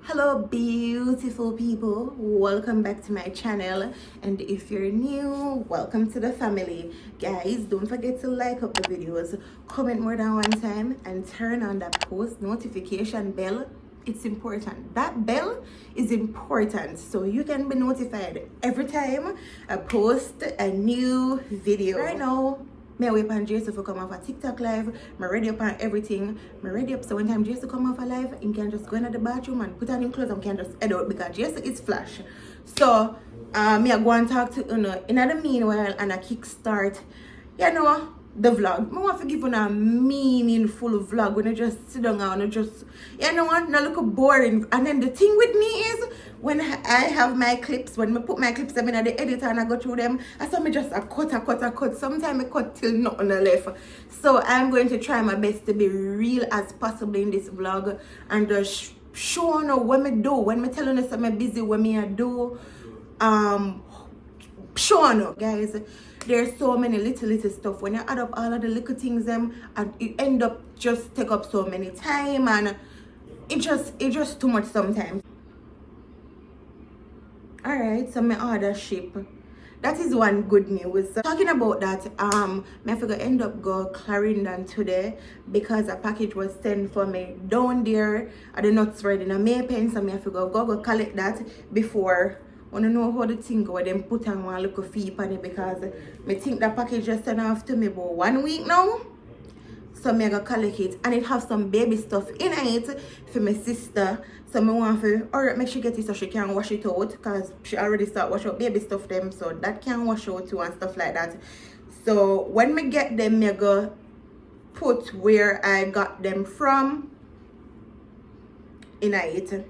Hello beautiful people, welcome back to my channel, and if you're new, welcome to the family. Guys, don't forget to like up the videos, comment more than one time, and turn on that post notification bell. It's important. That bell is important so you can be notified every time I post a new video. Right now me away upon Jason for come off a TikTok live. Me ready upon everything. Me ready up so when time Jason come off a live, he can just go into the bathroom and put on his clothes and can just head out because Jason is flash. So me I go and talk to in the meanwhile and I kickstart, the vlog. I want to give you a meaningful vlog when I just sit down and just, not look boring. And then the thing with me is, when I have my clips, when I put my clips in the editor and I go through them, I saw me just cut. Sometimes I cut till nothing left. So I'm going to try my best to be real as possible in this vlog and just show you what I do. When I tell you that I'm busy, what I do, show you guys. There's so many little stuff. When you add up all of the little things and it end up just take up so many time, and it just too much sometimes. Alright, so my order ship. That is one good news. Talking about that, I forgot end up go Clarendon today because a package was sent for me down there at the nuts ready in a Maypen, so I forgot go collect that before. I don't know how the thing go, them put on one little fee on it because I think the package just sent off to me about 1 week now. So I go collect it, and it have some baby stuff in it for my sister. So I want to hurry up, make sure get it so she can wash it out because she already start wash out baby stuff them, so that can wash out too and stuff like that. So when I get them, I go put where I got them from in it.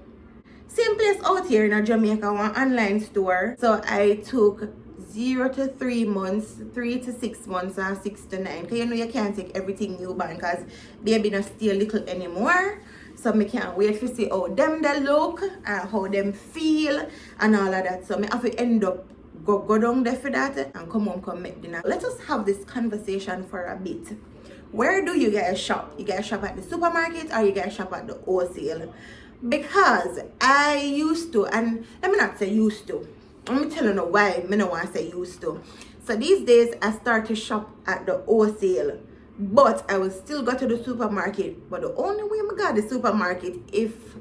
Same place out here in Jamaica, one online store. So I took 0 to 3 months, 3 to 6 months, and 6 to 9. Because you can't take everything newborn because baby not stay little anymore. So I can't wait to see how them they look and how them feel and all of that. So I have to end up go down there for that and come home, come make dinner. Let us have this conversation for a bit. Where do you guys shop? You guys shop at the supermarket or you guys shop at the wholesale? Because I used to, and let me not say used to, let me tell you why I don't want to say used to. So these days I start to shop at the wholesale, but I will still go to the supermarket. But the only way I go to the supermarket if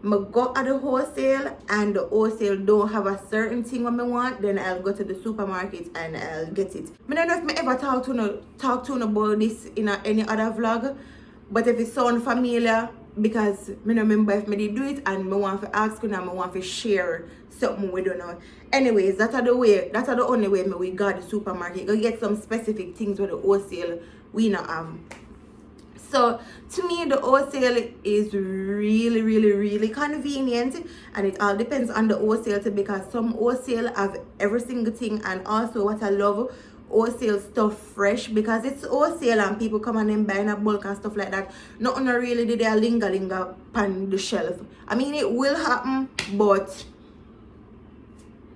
I go at the wholesale and the wholesale don't have a certain thing I want, then I'll go to the supermarket and I'll get it. I don't know if I ever talk to you about this in any other vlog, but if it sounds familiar, because I don't remember if I did do it and I want to ask you and I want to share something we don't know. Anyways, that's the only way we go to the supermarket. Go get some specific things with the wholesale we not have. So to me the wholesale is really convenient, and it all depends on the wholesale too, because some wholesale have every single thing, and also what I love, wholesale stuff fresh because it's wholesale and people come and then buy in a bulk and stuff like that. Nothing really did they linger on the shelf. I mean it will happen, but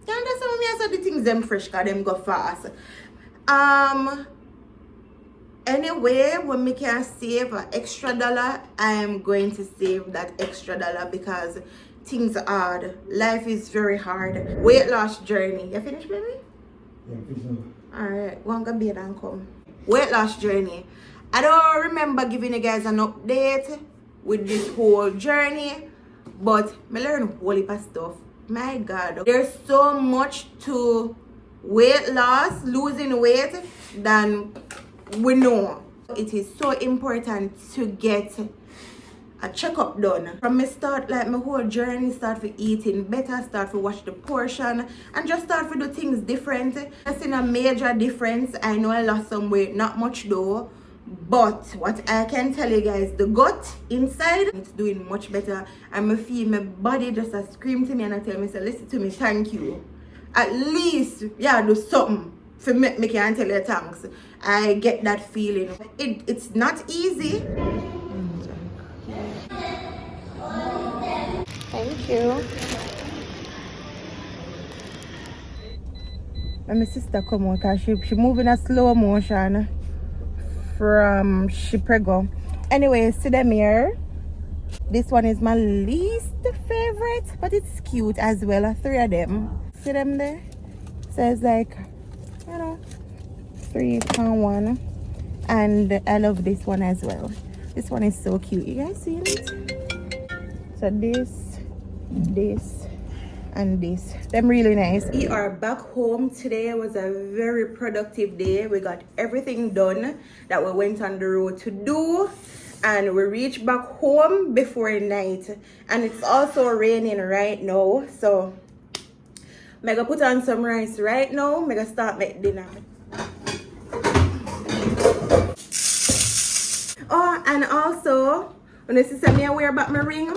you understand me? I said the things them fresh because them go fast. Anyway, when me can save an extra $1, I am going to save that extra $1 because things are hard. Life is very hard. Weight loss journey. You finished, baby? Yeah, finished. Alright, go and go bed and come. Weight loss journey. I don't remember giving you guys an update with this whole journey, but I learned a whole heap of stuff. My God, there's so much to weight loss, losing weight, than we know. It is so important to get a checkup done. From me start like my whole journey, start for eating better, start for watch the portion, and just start for do things different. I've seen a major difference. I know I lost some weight, not much though, but what I can tell you guys, the gut inside, it's doing much better. And I feel my body just a scream to me and I tell me, say, listen to me, thank you. At least, yeah, do something for me can tell you thanks. I get that feeling. It's not easy. Thank you. When my sister come out, cause she moving a slow motion from Chiprego. Anyway, see them here. This one is my least favorite, but it's cute as well. 3 of them. See them there? Says like, you know, 3 for 1. And I love this one as well. This one is so cute. You guys seen it? So this, and this. Them really nice. We are back home. Today was a very productive day. We got everything done that we went on the road to do. And we reached back home before night. And it's also raining right now. So I'm gonna put on some rice right now. I'm gonna start making dinner. Oh, and also, when you see me, I wear back my ring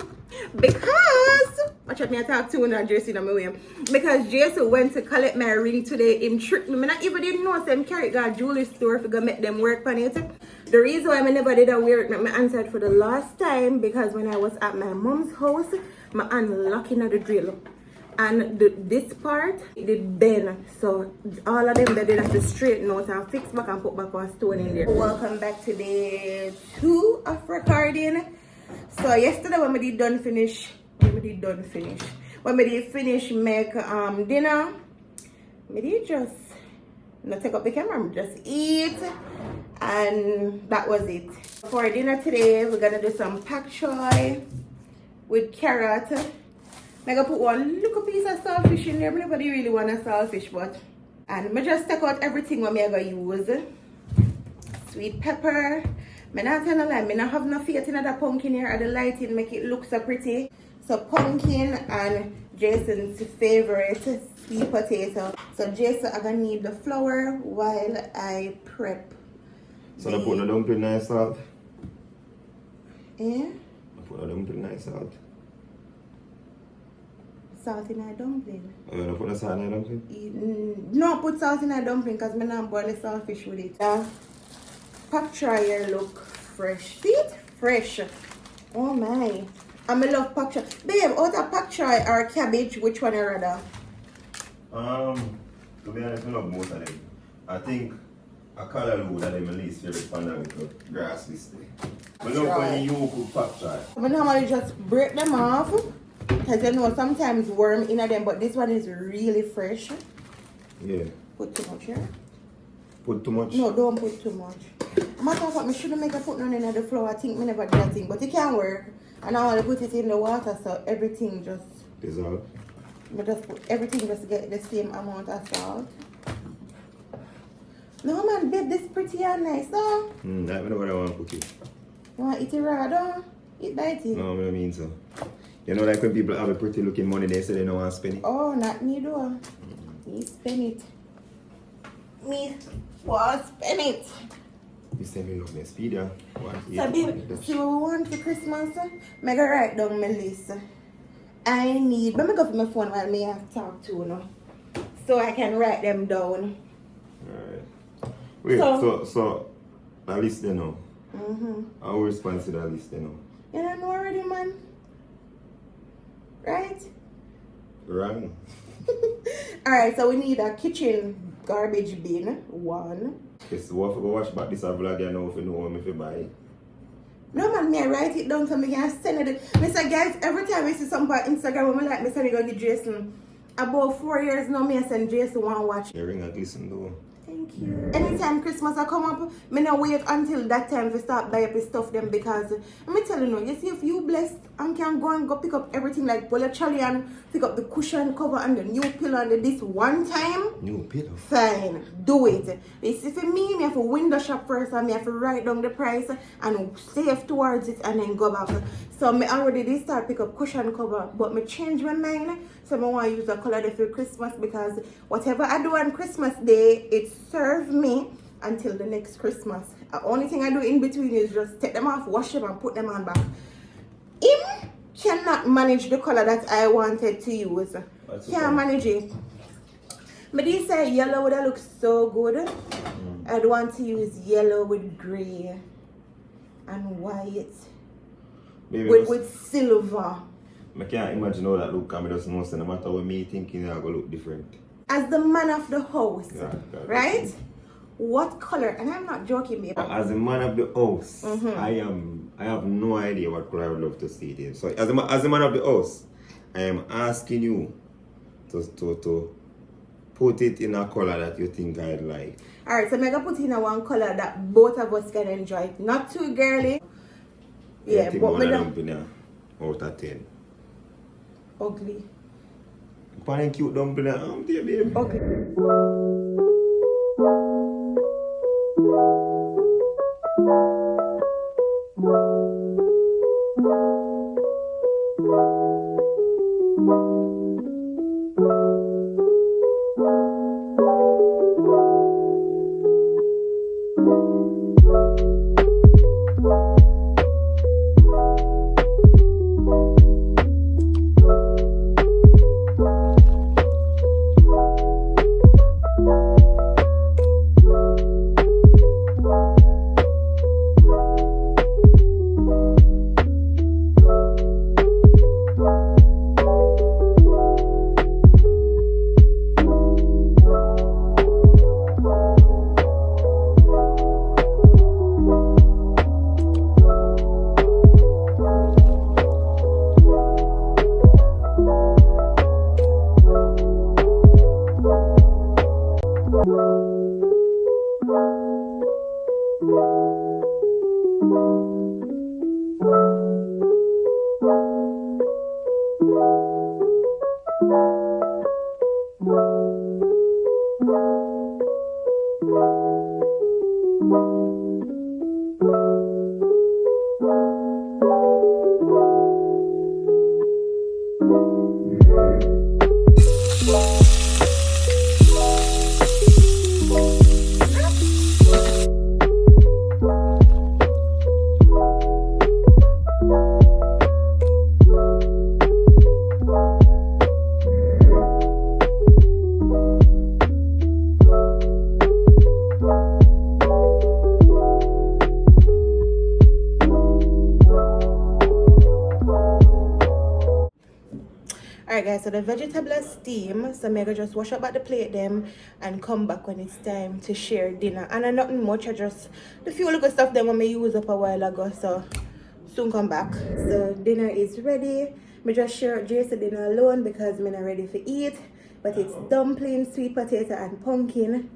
because watch out, me I talk to and Jason on my way. Because Jason went to collect my ring today. Him tricked me. I not even didn't know them carry God jewelry store to go make them work on it. The reason why I never did that wear it, I answered for the last time because when I was at my mom's house, my unlocking at the drill. And this part, it did bend. So all of them that did have to straighten out and fix back and put back one stone in there. Welcome back to day 2 of recording. So yesterday when we did done finish, when we did finish make dinner, we did just not take up the camera, just eat, and that was it. For dinner today, we're gonna do some pak choy with carrot. I'm gonna put one little piece of saltfish in there. Nobody really want a saltfish, but and I just take out everything what I'm gonna use. Sweet pepper. I'm not telling a lie, I don't have no faith in that pumpkin here or the lighting make it look so pretty. So pumpkin and Jason's favorite sweet potato. So Jason, I'm gonna need the flour while I prep. So I put the dumpling and salt? Yeah? I put the dumpling and salt. Salt in a dumpling. Oh, you don't put the salt in a dumpling? No, put salt in a dumpling because I don't boil the saltfish with it. Pak choy here look fresh. See it? Fresh. Oh my. I love pak choy. Babe, out of pak choy or cabbage, which one you rather? To be honest, I love both of them. I think a callaloo that is my least favorite panda with the grass this day. I love when you cook pak choy. I normally just break them off. Because you know sometimes worm in them, but this one is really fresh. Yeah. Put too much here? Put too much? No, don't put too much. Matter of fact, I shouldn't make a put none in the flour. I think I never did that thing, but it can work. And I want to put it in the water so everything just dissolve. I just put everything just get the same amount of salt. No man, babe, this pretty and nice, no? That's what I want to put it. You want to eat it raw, don't? Eat by it? No, I don't mean so. You know, like when people have a pretty looking money, they say they don't want to spend it. Oh, not me though. Me spend it. Me want to spend it. You say me love my speed, yeah? So babe, see what we want for Christmas? I'm going to write down my list. I need, let me go for my phone while I have to talk to you, so I can write them down. Alright. Wait, so that list they know? I will respond to that list they know. You don't know already, man? Right? Right. Alright, so we need a kitchen garbage bin, 1. Yes, what if I go watch back this vlog, I know if you know what I buy. No man, me I write it down so me can send it. I say guys, every time I see something on Instagram, when I like me send it to Jason. About 4 years now, me I send Jason one watch. Your ring and listen though. Thank you. Anytime Christmas I come up, me not wait until that time to start buy up the stuff them because let me tell you see if you blessed and can go and go pick up everything like pull a trolley and pick up the cushion cover and the new pillow and this one time. New pillow? Fine, do it. You see for me have to window shop first and me have to write down the price and save towards it and then go back. So me already did start pick up cushion cover but me change my mind. So I want to use the color for Christmas because whatever I do on Christmas Day, it serves me until the next Christmas. The only thing I do in between is just take them off, wash them and put them on back. Him cannot manage the color that I wanted to use. Can't manage it. But he said yellow would look so good. I'd want to use yellow with grey and white. With silver. I can't imagine how that look, and I just know no matter what me thinking, it's going to look different. As the man of the house, right? what color, and I'm not joking, babe. As a man of the house, I have no idea what color I would love to see it in. So as a man of the house, I am asking you to put it in a color that you think I'd like. Alright, so I'm gonna put in a one color that both of us can enjoy. Not too girly. Yeah, but me dumpling out of 10. Ugly. Fine cute dumpling there, baby. Ugly. Alright guys, so the vegetable is steam, so I'm gonna just wash up at the plate them and come back when it's time to share dinner. And nothing much, I just the few little stuff them when I use up a while ago, so soon come back. So dinner is ready. I just share Jason dinner alone because I'm not ready for eat. But it's dumpling, sweet potato and pumpkin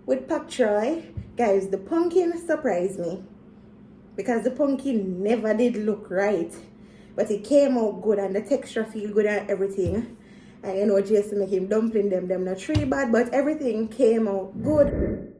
with pak choy. Guys, the pumpkin surprised me because the pumpkin never did look right. But it came out good and the texture feel good and everything. And you know, Jason make him dumpling them not really bad, but everything came out good.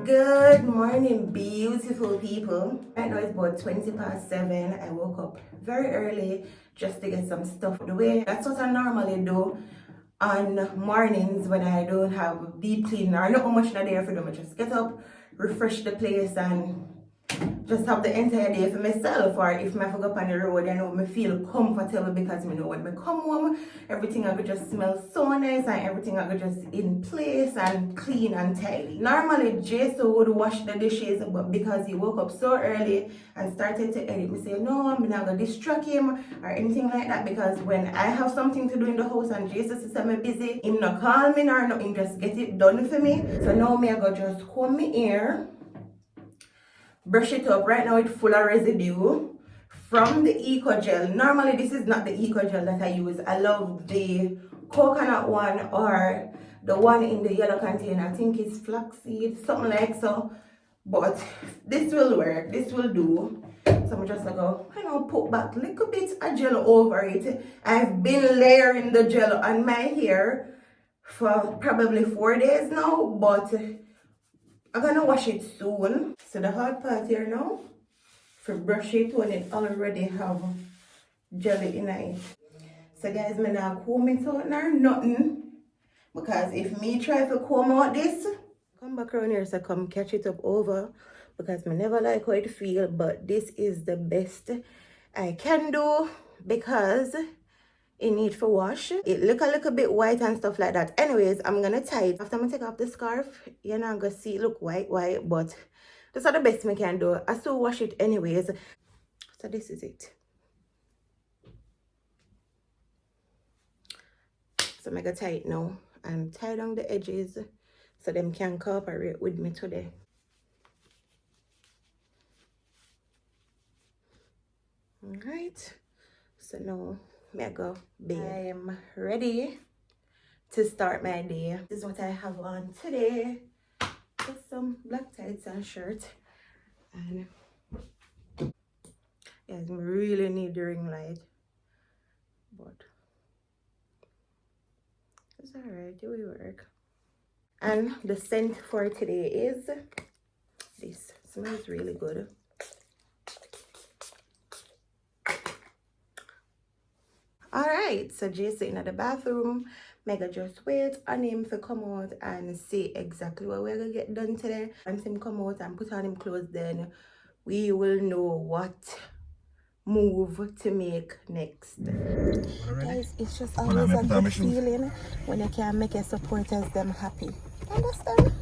Good morning, beautiful people. Right now it's about 7:20. I woke up very early just to get some stuff out the way. That's what I normally do on mornings when I don't have deep cleaning or not much not there for them. I just get up, refresh the place, and just have the entire day for myself. Or if I go up on the road, I know me feel comfortable because I know when I come home, everything I could just smell so nice and everything I could just in place and clean and tidy. Normally Jason would wash the dishes, but because he woke up so early and started to edit, me say no, I'm not gonna distract him or anything like that, because when I have something to do in the house and Jason says I'm busy, him not call me or nothing, just get it done for me. So now me I go just comb my hair, brush it up. Right now it's full of residue from the eco gel. Normally this is not the eco gel that I use. I love the coconut one or the one in the yellow container. I think it's flaxseed, something like so, but this will work, this will do. So I'm just gonna go, put back a little bit of gel over it. I've been layering the gel on my hair for probably 4 days now, but I'm gonna wash it soon. So the hard part here now, for brush it when it already have jelly in it. So guys, me not comb it out or nothing, because if me try to comb out this, come back around here, so come catch it up over, because me never like how it feel, but this is the best I can do because it need for wash. It look a little bit white and stuff like that. Anyways, I'm gonna tie it. After I take off the scarf, you're not gonna see it look white, but those are the best I can do. I still wash it anyways. So this is it. So I'm gonna tie it now and tie down the edges so them can cooperate with me today. Alright, so now I go bathe. I am ready to start my day. This is what I have on today. Just some black tights and shirt. And yes, I really need the ring light, but it's alright, it will work. And the scent for today is this. Smells really good. Alright, so Jason at the bathroom. Mega just wait on him to come out and see exactly what we're gonna get done today. Once him come out and put on him clothes, then we will know what move to make next. Guys, it's just always a good feeling when you can make your supporters them happy. Understand?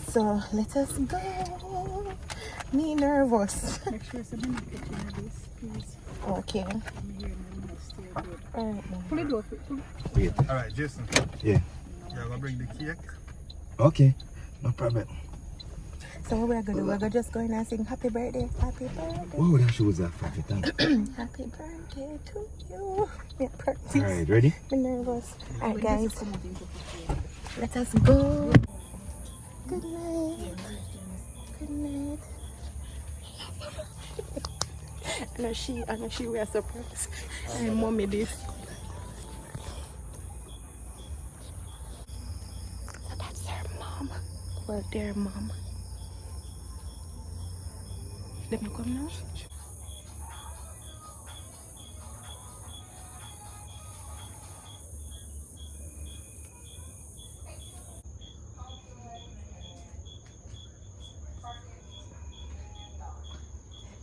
So let us go. Me nervous. Make sure someone get you this, please. Okay. Alright. Pull it off. Wait. Alright, Jason. Yeah. Yeah, I'm gonna bring the cake. Okay, no problem. So what we're gonna do, we're gonna just go in and sing happy birthday, happy birthday. Whoa, that shows that for the Happy birthday to you. Yeah, practice. Alright, ready? I'm nervous. Alright guys, let us go. Good night. Good night. I know she wears surprise. And mommy this. So that's her mom. Well, their mom. Let me come now.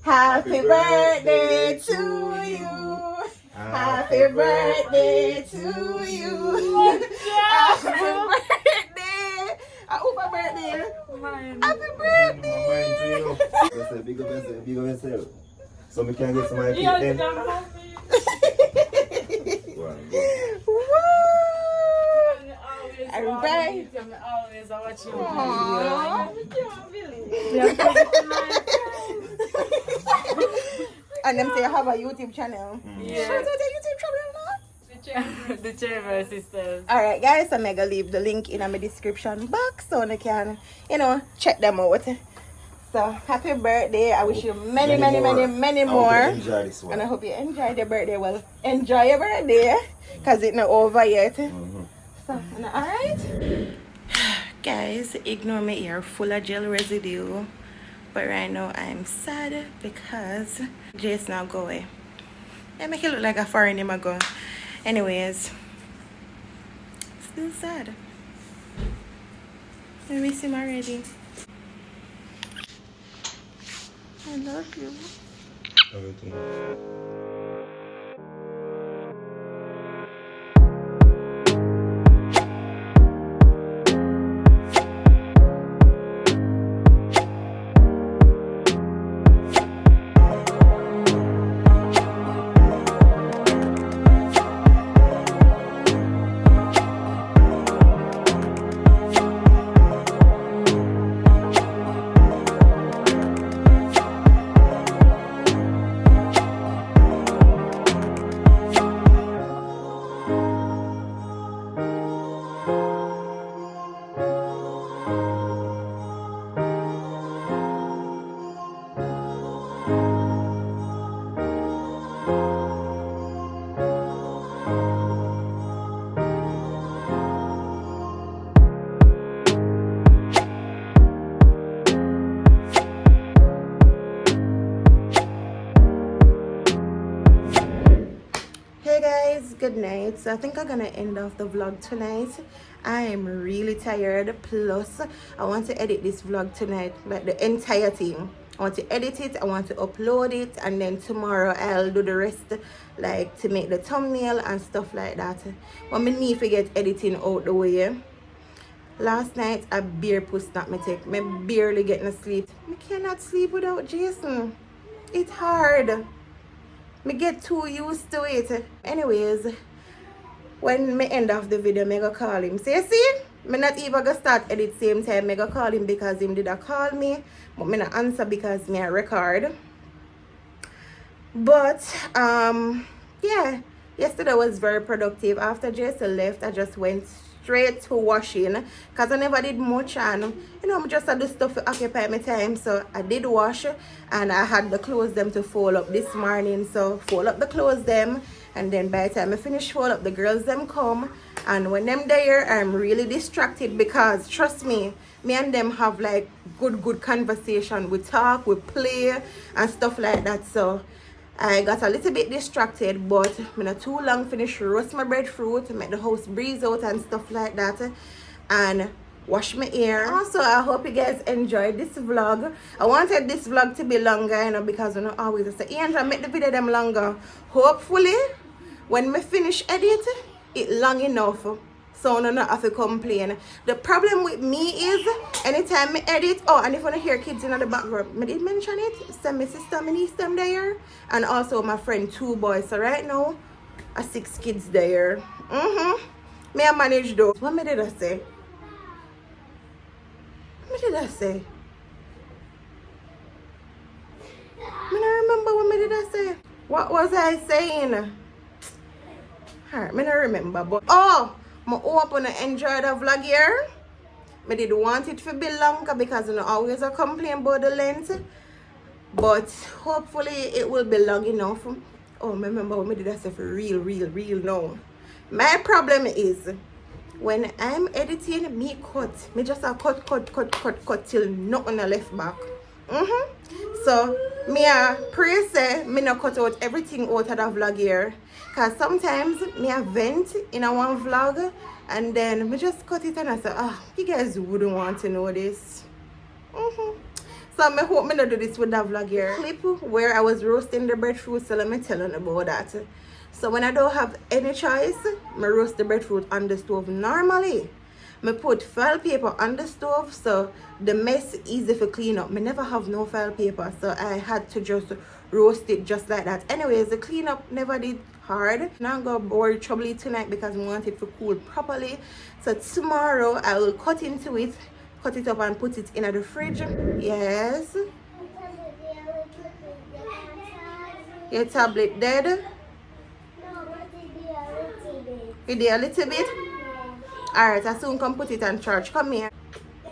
Happy birthday to you. Happy birthday to you. Happy birthday. Who's my birthday? Mine. Happy birthday. Big up yourself. So we can get some of my Yeah, cake then. Woo! Everybody. Always watch you. Aww. And them say you have a YouTube channel. Yeah. Shout out to YouTube channel now. The Chamber Sisters. Alright guys, I'm gonna leave the link in my description box so you can, check them out. So happy birthday. I wish you many more. Enjoy this one. And I hope you enjoy your birthday. Well, enjoy your birthday because it's not over yet. So, alright. Guys, ignore my ear full of gel residue. But right now I'm sad because Jace now go away. I make it look like a foreign him ago. Anyways, still sad. I miss him already. I love you. Everything. Hey guys, good night. So I think I'm gonna end off the vlog tonight. I am really tired, plus I want to edit this vlog tonight, like the entire thing. I want to edit it, I want to upload it, and then tomorrow I'll do the rest, like to make the thumbnail and stuff like that. But me need to get editing out the way. Last night I bare pussy not me take. Me barely getting sleep. Me cannot sleep without Jason. It's hard. Me get too used to it. Anyways, when me end off the video, me go call him. So you see, me not even gonna start edit same time. Me go call him because him did a call me, but me not answer because me a record. But yeah, yesterday was very productive. After Jason left, I just went straight to washing because I never did much, and you know, I just had the stuff to occupy my time. So I did wash, and I had the clothes them to fold up this morning. So fold up the clothes them, and then by the time I finish fold up, the girls them come, and when them there, I'm really distracted because trust me and them have like good conversation. We talk, we play and stuff like that. So I got a little bit distracted, but I'm not too long finish roast my breadfruit, make the house breeze out and stuff like that, and wash my hair. Also, I hope you guys enjoyed this vlog. I wanted this vlog to be longer, you know, because you know always I say, Angel, make the video them longer. Hopefully, when me finish edit, it long enough so I don't have to complain. The problem with me is anytime I edit, oh, and if you want to hear kids in the background, I did mention it. So my sister, my niece them there, and also my friend 2 boys. So right now, I 6 kids there. Me I manage though. What me did I say? What did I say? I don't remember what me did I say. What was I saying? Alright, I don't remember, but oh, I hope you enjoy the vlog here. I did want it to be longer because you know always I complain about the length, but hopefully it will be long enough. Oh, I remember what I did I say for real now. My problem is when I'm editing, me cut. Me just a cut till nothing left back. So me a pray say me not cut out everything out of the vlog here. Cause sometimes me a vent in a one vlog and then me just cut it and I say, you guys wouldn't want to know this. So I hope me not do this with that vlog here. Clip where I was roasting the breadfruit, so let me tell you about that. So when I don't have any choice, I roast the breadfruit on the stove. Normally, I put foil paper on the stove so the mess easy for clean up. I never have no foil paper, so I had to just roast it just like that. Anyways, the cleanup never did hard. Now I'm gonna worry trouble it tonight because I want it to cool properly. So tomorrow I will cut into it, cut it up and put it in the fridge. Yes. Your tablet dead? You did a little bit? Alright, I soon come put it on charge. Come here.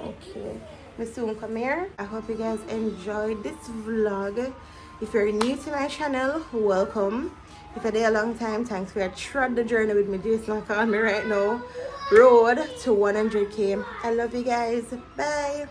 Okay. I soon come here. I hope you guys enjoyed this vlog. If you're new to my channel, welcome. If you're there a long time, thanks for trod the journey with me. Jason call me right now. Road to 100K. I love you guys. Bye.